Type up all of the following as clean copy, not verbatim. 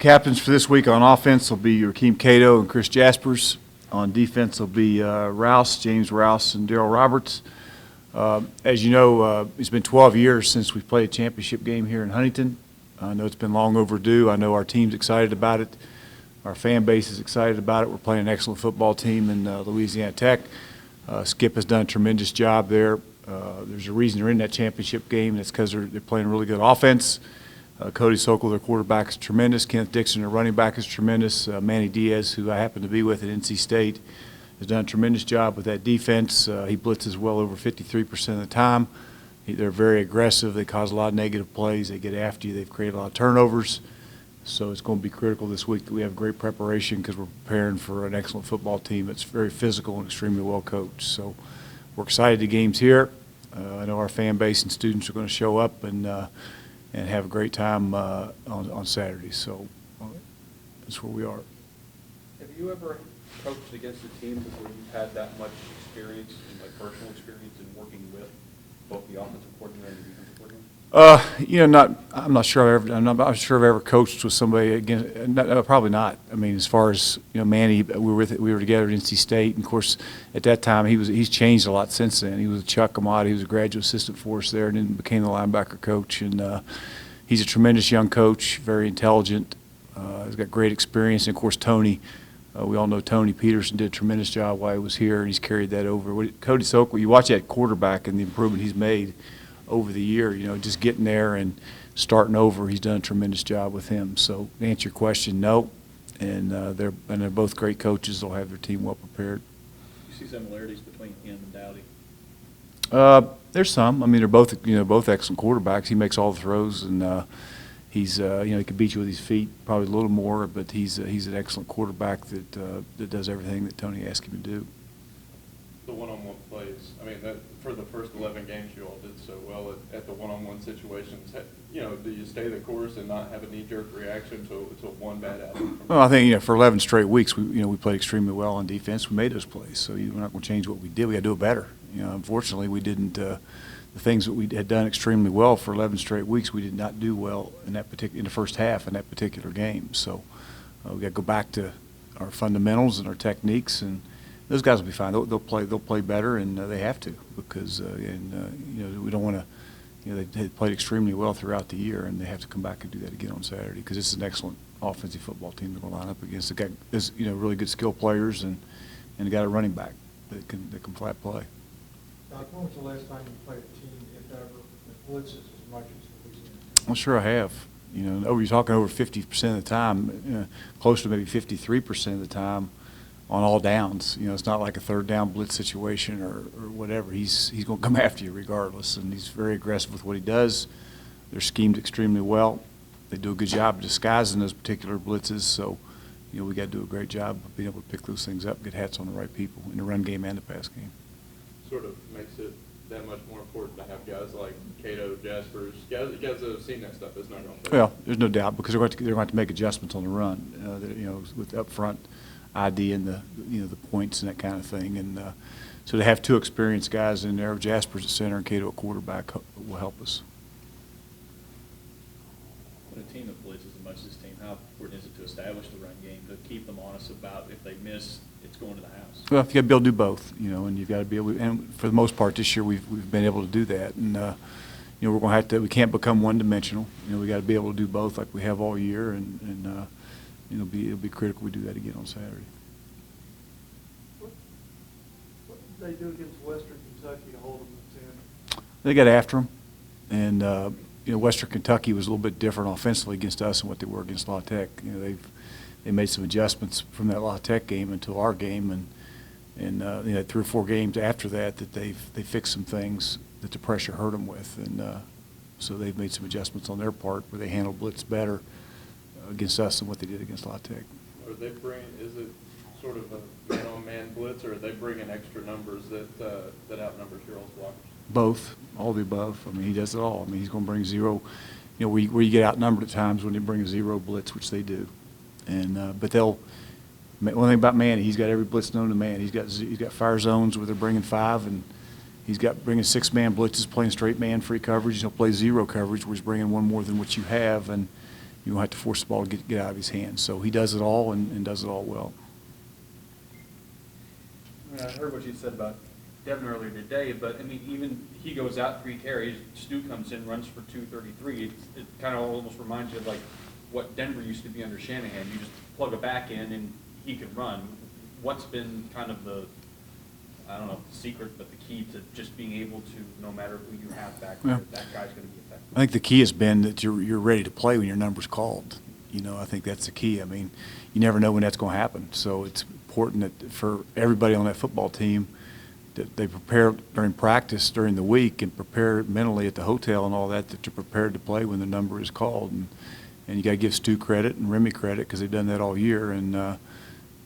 Captains for this week on offense will be Rakeem Cato and Chris Jaspers. On defense will be James Rouse, and Darrell Roberts. As you know, it's been 12 years since we played a championship game here in Huntington. I know it's been long overdue. I know our team's excited about it. Our fan base is excited about it. We're playing an excellent football team in Louisiana Tech. Skip has done a tremendous job there. There's a reason they're in that championship game, and it's because they're playing really good offense. Cody Sokol, their quarterback, is tremendous. Kenneth Dixon, their running back, is tremendous. Manny Diaz, who I happen to be with at NC State, has done a tremendous job with that defense. He blitzes well over 53% of the time. They're very aggressive. They cause a lot of negative plays. They get after you. They've created a lot of turnovers. So it's going to be critical this week that we have great preparation because we're preparing for an excellent football team that's very physical and extremely well coached. So we're excited the game's here. I know our fan base and students are going to show up and have a great time on Saturday. So that's where we are. Have you ever coached against a team where you've had that much experience, like personal experience in working with both the offensive coordinator and the defensive coordinator? I'm not sure I've ever coached with somebody against. Probably not. I mean, as far as Manny, we were together at NC State, and of course, at that time he's changed a lot since then. He was a Chuck Amati. He was a graduate assistant for us there, and then became the linebacker coach. And he's a tremendous young coach, very intelligent. He's got great experience, and of course, Tony. We all know Tony Peterson did a tremendous job while he was here, and he's carried that over. Cody Sokol, you watch that quarterback and the improvement he's made over the year, just getting there and starting over, he's done a tremendous job with him. So to answer your question, no, and they're both great coaches. They'll have their team well prepared. You see similarities between him and Dowdy? There's some. I mean, they're both excellent quarterbacks. He makes all the throws, and he's he can beat you with his feet probably a little more, but he's an excellent quarterback that does everything that Tony asked him to do. The one-on-one plays. I mean, for the first 11 games, you all did so well at the one-on-one situations. Do you stay the course and not have a knee-jerk reaction to one bad outcome? Well, I think for 11 straight weeks, we played extremely well on defense. We made those plays, so we're not going to change what we did. We got to do it better. Unfortunately, we didn't. The things that we had done extremely well for 11 straight weeks, we did not do well in the first half in that particular game. So we got to go back to our fundamentals and our techniques, and those guys will be fine. They'll play better, and they have to because we don't want to. They played extremely well throughout the year, and they have to come back and do that again on Saturday because it's an excellent offensive football team they're going to line up against. They got really good skill players, and they got a running back that can flat play. Doc, when was the last time you played a team, if ever, that blitzes as much as Louisiana? Well, sure I have. You're talking over 50% of the time, close to maybe 53% of the time on all downs. It's not like a third down blitz situation or whatever. He's going to come after you regardless, and he's very aggressive with what he does. They're schemed extremely well. They do a good job of disguising those particular blitzes, so we got to do a great job of being able to pick those things up, get hats on the right people in the run game and the pass game. Sort of makes it that much more important to have guys like Cato, Jaspers, guys that have seen that stuff. It's not going to. Well, there's no doubt because they're going to make adjustments on the run. With up front ID and the points and that kind of thing, and so to have two experienced guys in there, Jaspers at center and Cato at quarterback, will help us. When a team that blitzes as much as this team, how important is it to establish the run game to keep them honest about if they miss, it's going to the house? Well, you got to be able to do both, and you've got to be able. And for the most part, this year we've been able to do that, and we're going to have to. We can't become one-dimensional. We got to be able to do both, like we have all year, and it'll be critical we do that again on Saturday. What did they do against Western Kentucky to hold them to 10? They got after them, and Western Kentucky was a little bit different offensively against us than what they were against La Tech. They made some adjustments from that La Tech game until our game, and 3 or 4 games after that they fixed some things that the pressure hurt them with, and so they've made some adjustments on their part where they handle blitz better against us than what they did against La Tech. Is it sort of a man-on-man blitz, or are they bringing extra numbers that outnumbers your old blockers? Both, all the above. I mean, he does it all. I mean, he's going to bring zero. Where you get outnumbered at times when they bring a zero blitz, which they do. And but one thing about Manny, he's got every blitz known to man. He's got fire zones where they're bringing 5, and he's got bringing 6-man blitzes, playing straight man free coverage. He'll play zero coverage, where he's bringing one more than what you have, and you won't have to force the ball to get out of his hands. So he does it all and does it all well. I heard what you said about Devin earlier today, but I mean, even he goes out 3 carries, Stu comes in, runs for 233. It kind of almost reminds you of like what Denver used to be under Shanahan. You just plug a back in and he can run. What's been kind of the, I don't know, the secret, but the key to just being able to, no matter who you have back there, that guy's going to be effective? I think the key has been that you're ready to play when your number's called. You know, I think that's the key. I mean, you never know when that's going to happen. So it's important that for everybody on that football team that they prepare during practice during the week and prepare mentally at the hotel and all that, that you're prepared to play when the number is called. And you got to give Stu credit and Remy credit because they've done that all year. And,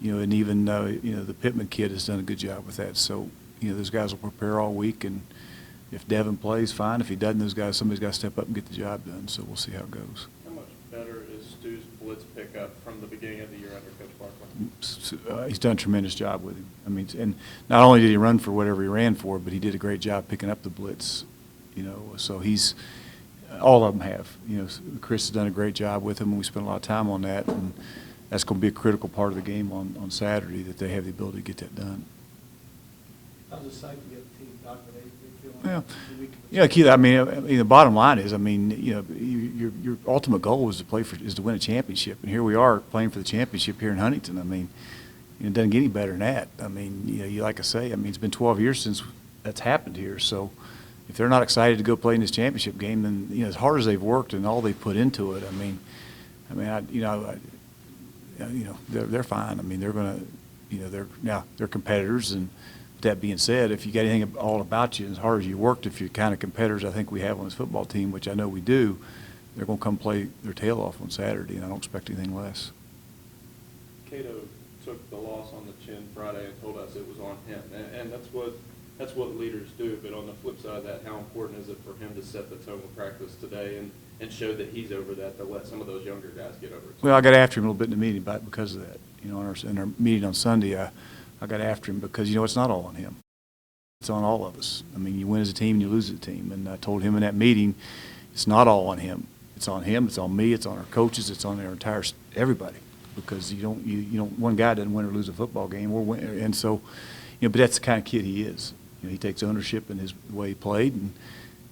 you know, and even, you know, the Pittman kid has done a good job with that. So, you know, those guys will prepare all week. And if Devin plays, fine. If he doesn't, somebody's got to step up and get the job done. So we'll see how it goes. How much better is Stu's blitz pickup from the beginning of the year under Coach Barkley? He's done a tremendous job with him. I mean, and not only did he run for whatever he ran for, but he did a great job picking up the blitz. You know, so he's all of them have. You know, Chris has done a great job with him, and we spent a lot of time on that. And that's going to be a critical part of the game on Saturday, that they have the ability to get that done. How's the safety of the team, Doc? Are they feeling Yeah. the week? Yeah, Keith, I mean, the bottom line is, I mean, you know, your ultimate goal is to win a championship, and here we are playing for the championship here in Huntington. I mean, you know, it doesn't get any better than that. I mean, you know, like I say, I mean, it's been 12 years since that's happened here. So if they're not excited to go play in this championship game, then, you know, as hard as they've worked and all they've put into it, they're fine. I mean, they're going to, you know, they're competitors. And that being said, if you got anything all about you, as hard as you worked, if you're kind of competitors I think we have on this football team, which I know we do, they're going to come play their tail off on Saturday, and I don't expect anything less. Cato took the loss on the chin Friday and told us it was on him, and that's what leaders do. But on the flip side of that, how important is it for him to set the tone of practice today and show that he's over that, to let some of those younger guys get over it? Well, I got after him a little bit in the meeting because of that. You know, in our meeting on Sunday, I got after him because, you know, it's not all on him. It's on all of us. I mean, you win as a team and you lose as a team. And I told him in that meeting, it's not all on him. It's on him, it's on me, it's on our coaches, it's on our entire everybody. Because you don't one guy doesn't win or lose a football game. And so, you know, but that's the kind of kid he is. You know, he takes ownership in his way he played,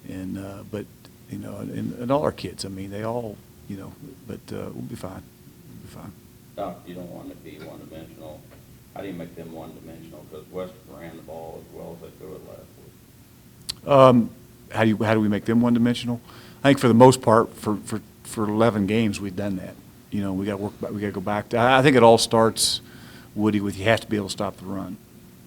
but you know, and all our kids. I mean, they all, you know, but we'll be fine. We'll be fine. Doc, you don't want to be one-dimensional. How do you make them one-dimensional? Because Western ran the ball as well as they threw it last week. How do we make them one-dimensional? I think for the most part, for 11 games, we've done that. You know, we got to work back. We got to go back. I think it all starts, Woody, with you have to be able to stop the run.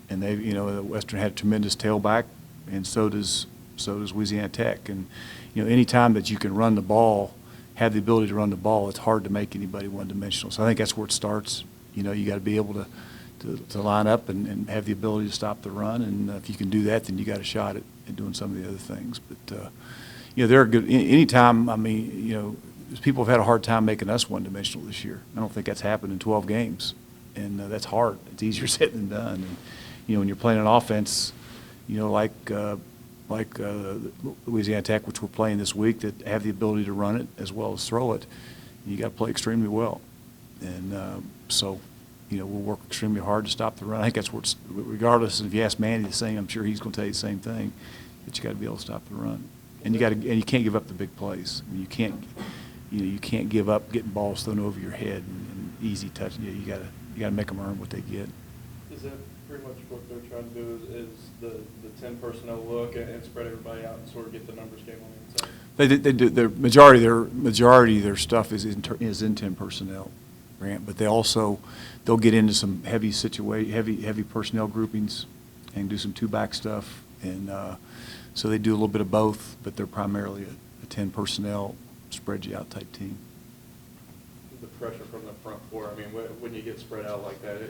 And they, you know, Western had a tremendous tailback, and so does Louisiana Tech. And you know, any time that you can run the ball, have the ability to run the ball, it's hard to make anybody one-dimensional. So I think that's where it starts. You know, you got to be able to line up and have the ability to stop the run. And if you can do that, then you got a shot at doing some of the other things. But you know, they're good. Anytime. I mean, you know, people have had a hard time making us one-dimensional this year. I don't think that's happened in 12 games, and that's hard. It's easier said than done. And you know, when you're playing an offense, you know, like Louisiana Tech, which we're playing this week, that have the ability to run it as well as throw it, you got to play extremely well. And so, you know, we'll work extremely hard to stop the run. I think that's where it's, regardless if you ask Manny the same, I'm sure he's going to tell you the same thing, that you got to be able to stop the run. And you can't give up the big plays. I mean, you can't give up getting balls thrown over your head and easy touch. You got to make them earn what they get. Is that pretty much what they're trying to do? Is the 10 personnel look and spread everybody out and sort of get the numbers game on the inside? They do. Their majority of their stuff is in 10 personnel, Grant. But they'll get into some heavy personnel groupings and do some two-back stuff, and so they do a little bit of both. But they're primarily a 10 personnel, spread you out type team. The pressure from the front four. I mean, when you get spread out like that,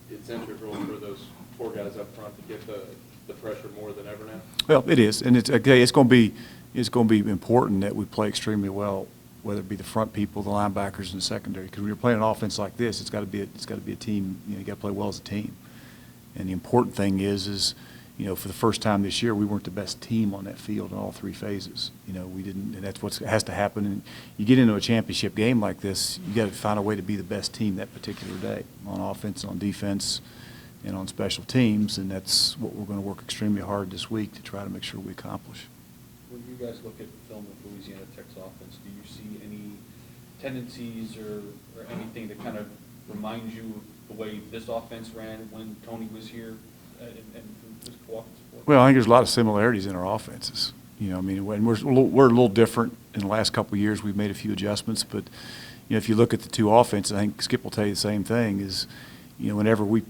it's integral for those four guys up front to get the pressure more than ever now. Well, it is, and it's going to be important that we play extremely well, whether it be the front people, the linebackers, and the secondary. Because when you're playing an offense like this, it's got to be a team. You know, you got to play well as a team. And the important thing is for the first time this year, we weren't the best team on that field in all three phases. We didn't, and that's what has to happen. And you get into a championship game like this, you got to find a way to be the best team that particular day on offense, on defense, and on special teams, and that's what we're going to work extremely hard this week to try to make sure we accomplish. When you guys look at film of Louisiana Tech's offense, do you see any tendencies or anything that kind of reminds you of the way this offense ran when Tony was here and this offense? Well, I think there's a lot of similarities in our offenses. When we're a little different in the last couple of years. We've made a few adjustments, but if you look at the two offenses, I think Skip will tell you the same thing. Is whenever we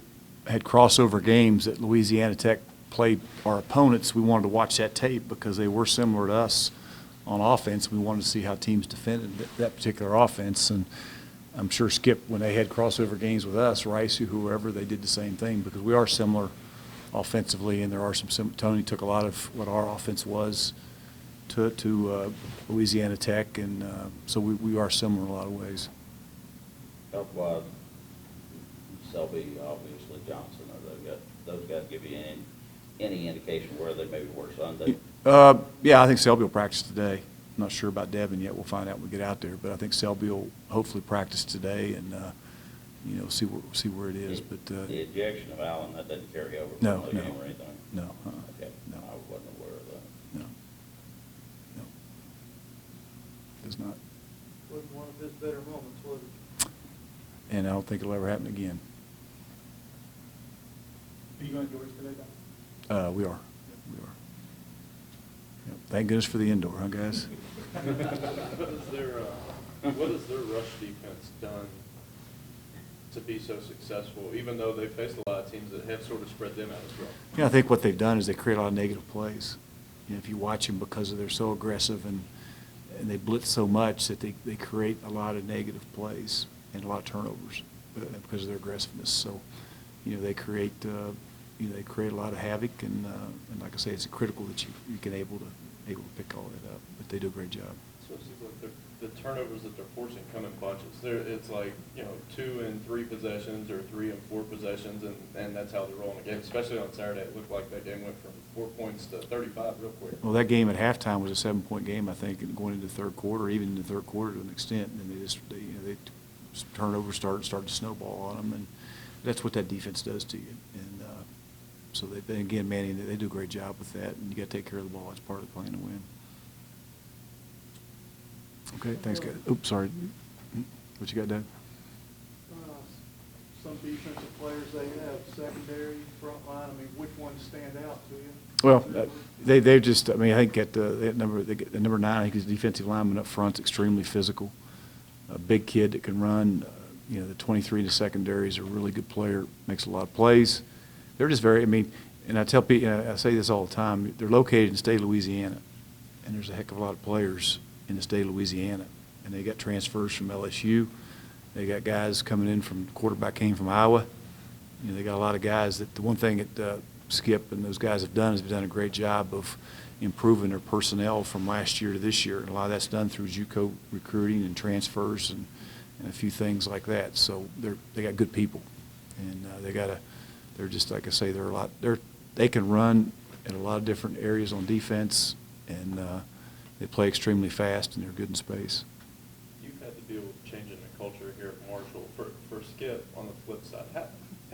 had crossover games that Louisiana Tech played our opponents, we wanted to watch that tape because they were similar to us on offense. We wanted to see how teams defended that particular offense, and I'm sure Skip, when they had crossover games with us, Rice, whoever, they did the same thing because we are similar offensively, and there are some. Tony took a lot of what our offense was to Louisiana Tech, and so we are similar in a lot of ways. Health-wise, Selby, obviously Johnson, those guys give you any indication where they maybe were Sunday? Yeah, I think Selby will practice today. I'm not sure about Devin yet. We'll find out when we get out there, but I think Selby will hopefully practice today and see where it is. But the ejection of Allen, that doesn't carry over No, from the no. game or anything? No. Okay. No. I wasn't aware of that. No. Does not. Wasn't one of his better moments, was it? And I don't think it'll ever happen again. Are you going indoors today, Don? We are. We are. Yep. Thank goodness for the indoor, huh, guys? What has their rush defense done to be so successful, even though they've faced a lot of teams that have sort of spread them out as well? Yeah, I think what they've done is they create a lot of negative plays. If you watch them because they're so aggressive and they blitz so much that they create a lot of negative plays and a lot of turnovers because of their aggressiveness. So, they create they create a lot of havoc, and like I say, it's critical that you can able to pick all that up. But they do a great job. So it seems like the turnovers that they're forcing come in bunches. It's like 2 and 3 possessions or 3 and 4 possessions, and that's how they're rolling the game. Especially on Saturday, it looked like that game went from 4 points to 35 real quick. Well, that game at halftime was a 7-point game, I think, and going into the third quarter, even in the third quarter to an extent. And they turnovers started to snowball on them, and that's what that defense does to you. And so again, Manny, they do a great job with that, and you got to take care of the ball. It's part of the plan to win. Okay, thanks, guys. Oops, sorry. What you got, Doug? Some defensive players they have, secondary, front line. I mean, which ones stand out to you? Well, they just. I mean, I think at the number 9, I think his defensive lineman up front's extremely physical. A big kid that can run. The 23 in the secondary is a really good player. Makes a lot of plays. They're just very. I mean, and I tell people, I say this all the time. They're located in the state of Louisiana, and there's a heck of a lot of players in the state of Louisiana, and they got transfers from LSU. They got guys coming in from quarterback came from Iowa. They got a lot of guys that the one thing that Skip and those guys have done is they've done a great job of improving their personnel from last year to this year, and a lot of that's done through JUCO recruiting and transfers and a few things like that. So they got good people, and they're just like I say, they can run in a lot of different areas on defense, and they play extremely fast, and they're good in space. You've had to deal with changing the culture here at Marshall. For Skip, on the flip side,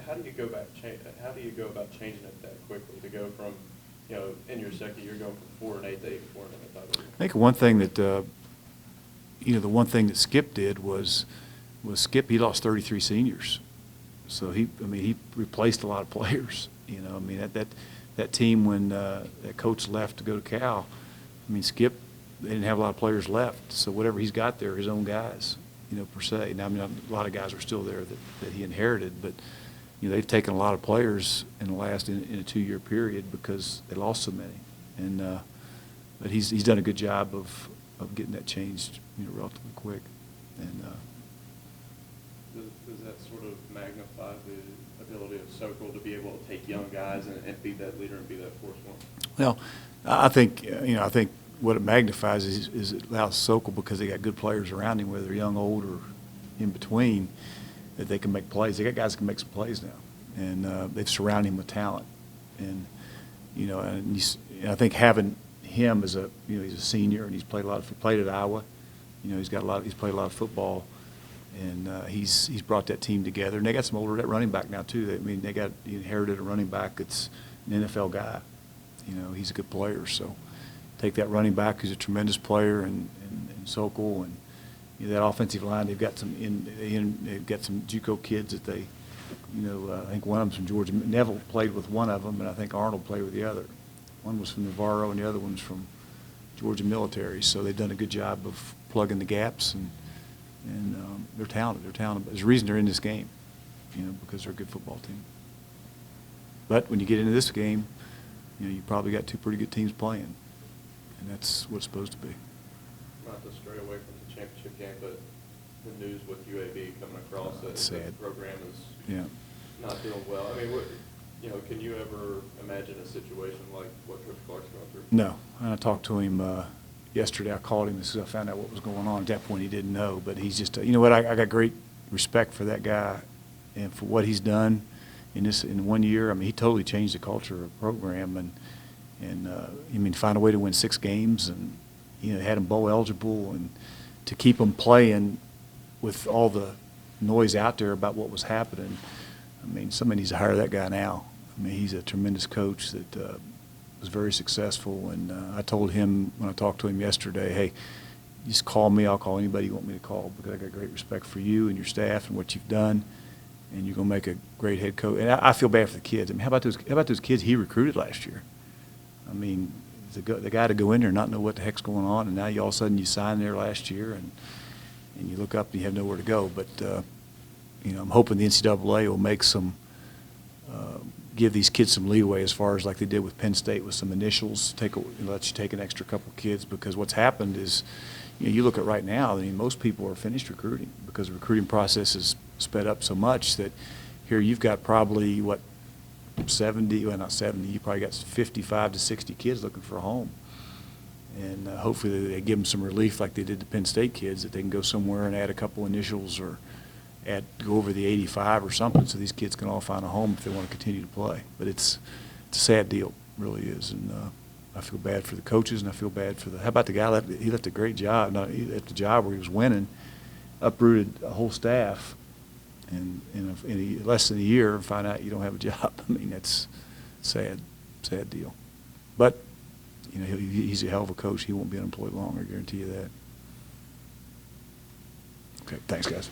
how do you go about changing it that quickly to go from in your second year going from 4 and 8 to 8 and 4 in the title year? I think one thing that the one thing that Skip did was Skip, he lost 33 seniors, so he replaced a lot of players. That team when that coach left to go to Cal, Skip, they didn't have a lot of players left, so whatever he's got there, his own guys, per se. Now, a lot of guys are still there that he inherited, but they've taken a lot of players in the last in a 2-year period because they lost so many, and but he's done a good job of getting that changed, relatively quick, and. Does that sort of magnify the ability of Sokol to be able to take young guys and be that leader and be that force one? Well, I think what it magnifies is it allows Sokol, because they got good players around him, whether they're young, old, or in between, that they can make plays. They got guys that can make some plays now, and they've surrounded him with talent. And you know, and I think having him as he's a senior and he's played at Iowa, you know, he's played a lot of football, and he's brought that team together. And they got some older at running back now too. He inherited a running back that's an NFL guy. You know, he's a good player. So take that running back who's a tremendous player, and Sokol, and you know, that offensive line. They've got some JUCO kids that they, you know, I think one of them's from Georgia. Neville played with one of them, and I think Arnold played with the other. One was from Navarro, and the other one's from Georgia Military. So they've done a good job of plugging the gaps, and they're talented. They're talented. There's a reason they're in this game, you know, because they're a good football team. But when you get into this game, you know, you probably got two pretty good teams playing, and that's what it's supposed to be. Not to stray away from the championship game, but the news with UAB coming across that the program is not doing well. I mean, you know, can you ever imagine a situation like what Coach Clark's going through? No. I talked to him yesterday. I called him as soon as I found out what was going on. At that point, he didn't know. But he's just, you know what, I got great respect for that guy and for what he's done in 1 year. I mean, he totally changed the culture of the program, and I mean, find a way to win 6 games, and you know, had them bowl eligible, and to keep them playing with all the noise out there about what was happening. I mean, somebody needs to hire that guy now. I mean, he's a tremendous coach that was very successful, and I told him when I talked to him yesterday, hey, just call me. I'll call anybody you want me to call, because I got great respect for you and your staff and what you've done, and you're going to make a great head coach. And I feel bad for the kids. I mean, how about those kids he recruited last year? I mean, the guy to go in there and not know what the heck's going on, and now all of a sudden you sign there last year, and you look up and you have nowhere to go. But you know, I'm hoping the NCAA will make give these kids some leeway, as far as like they did with Penn State with some initials, let you take an extra couple kids, because what's happened is, you know, you look at right now, I mean, most people are finished recruiting because the recruiting process is sped up so much that here you've got probably, what, 70, well, not 70, you probably got 55 to 60 kids looking for a home. And hopefully they give them some relief like they did the Penn State kids, that they can go somewhere and add a couple initials or go over the 85 or something, so these kids can all find a home if they want to continue to play. But it's a sad deal, it really is. And I feel bad for the coaches, and I feel bad for how about the guy he left a great job. No, he left a job where he was winning, uprooted a whole staff, and in less than a year find out you don't have a job. I mean, that's sad deal. But you know, he's a hell of a coach. He won't be unemployed long, I guarantee you that. Okay, thanks, guys.